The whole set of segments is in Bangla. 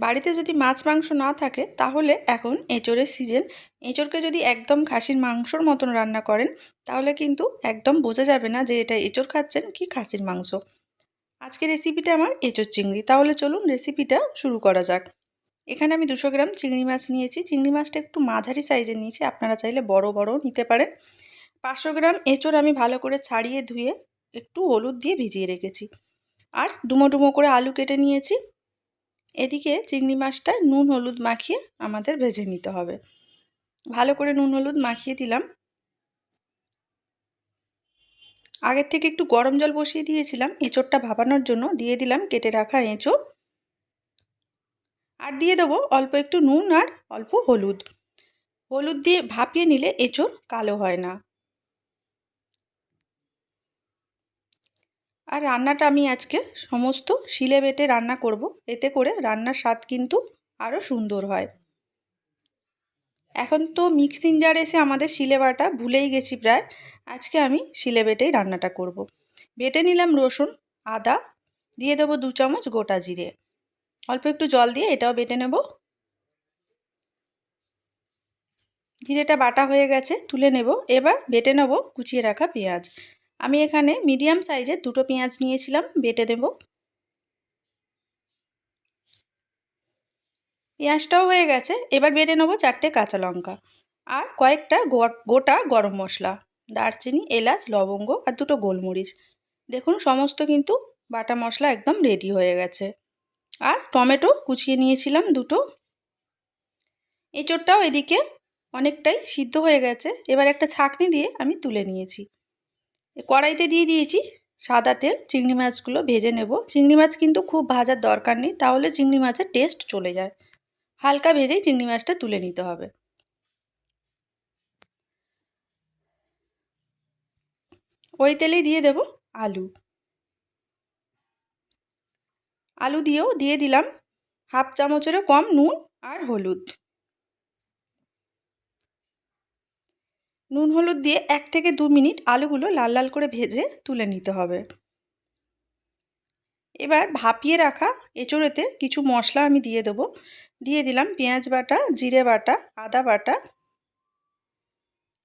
বাড়িতে যদি মাছ মাংস না থাকে তাহলে এখন এঁচোড়ের সিজন। এঁচোড়কে যদি একদম খাসির মাংসর মতন রান্না করেন তাহলে কিন্তু একদম বোঝা যাবে না যে এটা এঁচোড় খাচ্ছেন কি খাসির মাংস। আজকে রেসিপিটা আমার এঁচোড় চিংড়ি। তাহলে চলুন রেসিপিটা শুরু করা যাক। এখানে আমি 200 গ্রাম চিংড়ি মাছ নিয়েছি। চিংড়ি মাছটা একটু মাঝারি সাইজের নিয়েছি, আপনারা চাইলে বড় বড়ও নিতে পারেন। 500 গ্রাম এঁচোড় আমি ভালো করে ছাড়িয়ে ধুয়ে একটু হলুদ দিয়ে ভিজিয়ে রেখেছি। আর ডুমো ডুমো করে আলু কেটে নিয়েছি। এদিকে চিংড়ি মাছটা নুন হলুদ মাখিয়ে আমাদের ভেজে নিতে হবে। ভালো করে নুন হলুদ মাখিয়ে দিলাম। আগের থেকে একটু গরম জল বসিয়ে দিয়েছিলাম এঁচোড়টা ভাপানোর জন্য। দিয়ে দিলাম কেটে রাখা এঁচোড়, আর দিয়ে দেবো অল্প একটু নুন আর অল্প হলুদ। হলুদ দিয়ে ভাপিয়ে নিলে এঁচোড় কালো হয় না। আর রান্নাটা আমি আজকে সমস্ত শিলে বেটে রান্না করব, এতে করে রান্নার স্বাদ কিন্তু আরও সুন্দর হয়। এখন তো মিক্সিং জার এসে আমাদের শিলে বাটা ভুলেই গেছি প্রায়। আজকে আমি শিলে বেটেই রান্নাটা করব। বেটে নিলাম রসুন, আদা, দিয়ে দেবো 2 চামচ গোটা জিরে। অল্প একটু জল দিয়ে এটাও বেটে নেব। জিরেটা বাটা হয়ে গেছে, তুলে নেব। এবার বেটে নেব কুচিয়ে রাখা পেঁয়াজ। আমি এখানে মিডিয়াম সাইজের 2টো পেঁয়াজ নিয়েছিলাম, বেটে দেব। পেঁয়াজটাও হয়ে গেছে। এবার বেটে নেব 4টে কাঁচা লঙ্কা আর কয়েকটা গোটা গরম মশলা, দারচিনি, এলাচ, লবঙ্গ আর 2টো গোলমরিচ। দেখুন সমস্ত কিন্তু বাটা মশলা একদম রেডি হয়ে গেছে। আর টমেটো কুচিয়ে নিয়েছিলাম 2টো। এঁচোড়টাও এদিকে অনেকটাই সিদ্ধ হয়ে গেছে। এবার একটা ছাঁকনি দিয়ে আমি তুলে নিয়েছি। কড়াইতে দিয়ে দিয়েছি সাদা তেল। চিংড়ি মাছগুলো ভেজে নেব। চিংড়ি মাছ কিন্তু খুব ভাজার দরকার নেই, তাহলে চিংড়ি মাছের টেস্ট চলে যায়। হালকা ভেজেই চিংড়ি মাছটা তুলে নিতে হবে। ওই তেলেই দিয়ে দেব আলু। আলু দিয়েও দিয়ে দিলাম 1/2 চামচেরও কম নুন আর হলুদ। নুন হলুদ দিয়ে 1 থেকে 2 মিনিট আলুগুলো লাল লাল করে ভেজে তুলে নিতে হবে। এবার ভাপিয়ে রাখা এঁচোড়েতে কিছু মশলা আমি দিয়ে দেবো। দিয়ে দিলাম পেঁয়াজ বাটা, জিরে বাটা, আদা বাটা,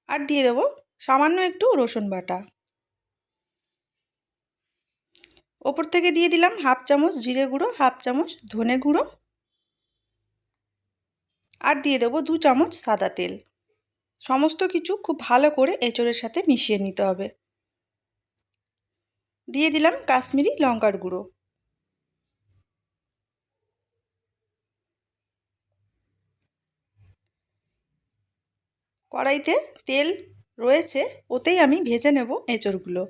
আর দিয়ে দেবো সামান্য একটু রসুন বাটা। ওপর থেকে দিয়ে দিলাম 1/2 চামচ জিরে গুঁড়ো, 1/2 চামচ ধনে গুঁড়ো, আর দিয়ে দেবো 2 চামচ সাদা তেল। সমস্ত কিছু খুব ভালো করে এঁচোড়ের সাথে মিশিয়ে নিতে হবে। দিয়ে দিলাম কাশ্মীরি লঙ্কার গুঁড়ো। কড়াইতে তেল রয়েছে, ওতেই আমি ভেজে নেব এঁচোড়গুলো।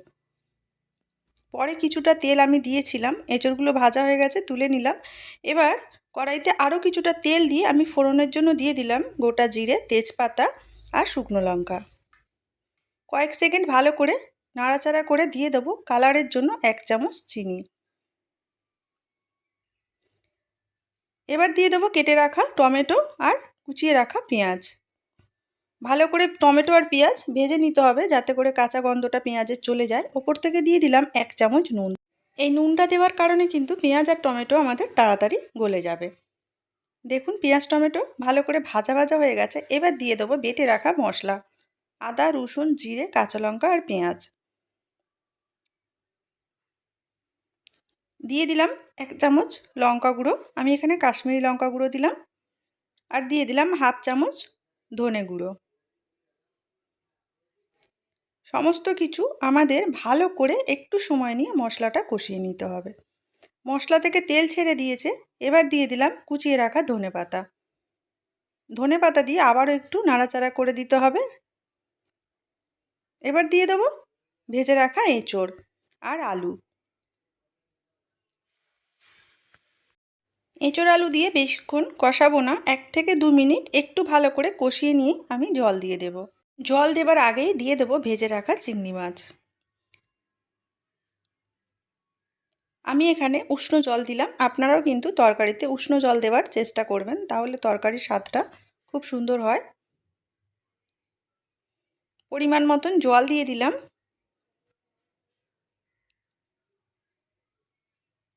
পরে কিছুটা তেল আমি দিয়েছিলাম, এঁচোড়গুলো ভাজা হয়ে গেছে, তুলে নিলাম। এবার কড়াইতে আরও কিছুটা তেল দিয়ে আমি ফোড়নের জন্য দিয়ে দিলাম গোটা জিরে, তেজপাতা আর শুকনো লঙ্কা। কয়েক সেকেন্ড ভালো করে নাড়াচাড়া করে দিয়ে দেবো কালারের জন্য 1 চামচ চিনি। এবার দিয়ে দেবো কেটে রাখা টমেটো আর কুচিয়ে রাখা পেঁয়াজ। ভালো করে টমেটো আর পেঁয়াজ ভেজে নিতে হবে যাতে করে কাঁচা গন্ধটা পেঁয়াজের চলে যায়। ওপর থেকে দিয়ে দিলাম 1 চামচ নুন। এই নুনটা দেওয়ার কারণে কিন্তু পেঁয়াজ আর টমেটো আমাদের তাড়াতাড়ি গলে যাবে। দেখুন পেঁয়াজ টমেটো ভালো করে ভাজা ভাজা হয়ে গেছে। এবার দিয়ে দেবো বেটে রাখা মশলা, আদা, রসুন, জিরে, কাঁচা লঙ্কা আর পেঁয়াজ। দিয়ে দিলাম 1 চামচ লঙ্কা গুঁড়ো, আমি এখানে কাশ্মীরি লঙ্কা গুঁড়ো দিলাম। আর দিয়ে দিলাম 1/2 চামচ ধনে গুঁড়ো। সমস্ত কিছু আমাদের ভালো করে একটু সময় নিয়ে মশলাটা কষিয়ে নিতে হবে। মশলা থেকে তেল ছেড়ে দিয়েছে। এবার দিয়ে দিলাম কুচিয়ে রাখা ধনেপাতা। ধনেপাতা দিয়ে আবারও একটু নাড়াচাড়া করে দিতে হবে। এবার দিয়ে দেবো ভেজে রাখা এঁচোড় আর আলু। এঁচোড় আলু দিয়ে বেশিক্ষণ কষাবো না, 1 থেকে 2 মিনিট একটু ভালো করে কষিয়ে নিয়ে আমি জল দিয়ে দেব। জল দেবার আগেই দিয়ে দেবো ভেজে রাখা চিংড়ি মাছ। আমি এখানে উষ্ণ জল দিলাম। আপনারাও কিন্তু তরকারিতে উষ্ণ জল দেওয়ার চেষ্টা করবেন, তাহলে তরকারির স্বাদটা খুব সুন্দর হয়। পরিমাণ মতন জল দিয়ে দিলাম।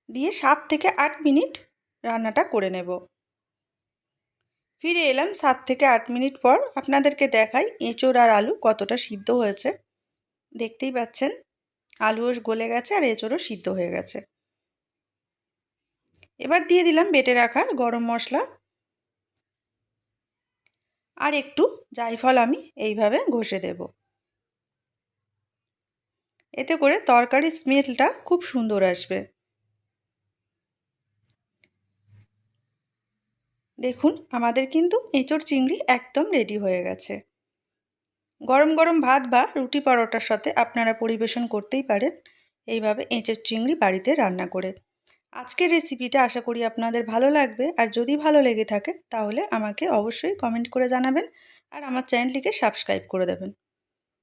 দিয়ে 7 থেকে 8 মিনিট রান্নাটা করে নেব। ফিরে এলাম 7 থেকে 8 মিনিট পর। আপনাদেরকে দেখাই এঁচোড় আর আলু কতটা সিদ্ধ হয়েছে। দেখতেই পাচ্ছেন আলুও গলে গেছে আর এঁচোড়ও সিদ্ধ হয়ে গেছে। এবার দিয়ে দিলাম বেটে রাখা গরম মশলা আর একটু জায়ফল আমি এইভাবে ঘষে দেব। এতে করে তরকারির স্মেলটা খুব সুন্দর আসবে। দেখুন আমাদের কিন্তু এঁচোড় চিংড়ি একদম রেডি হয়ে গেছে। গরম গরম ভাত বা রুটি পরোটার সাথে আপনারা পরিবেশন করতেই পারেন এইভাবে এঁচোড় চিংড়ি বাড়িতে রান্না করে। আজকের রেসিপিটা আশা করি আপনাদের ভালো লাগবে, আর যদি ভালো লেগে থাকে তাহলে আমাকে অবশ্যই কমেন্ট করে জানাবেন আর আমার চ্যানেলটিকে সাবস্ক্রাইব করে দেবেন।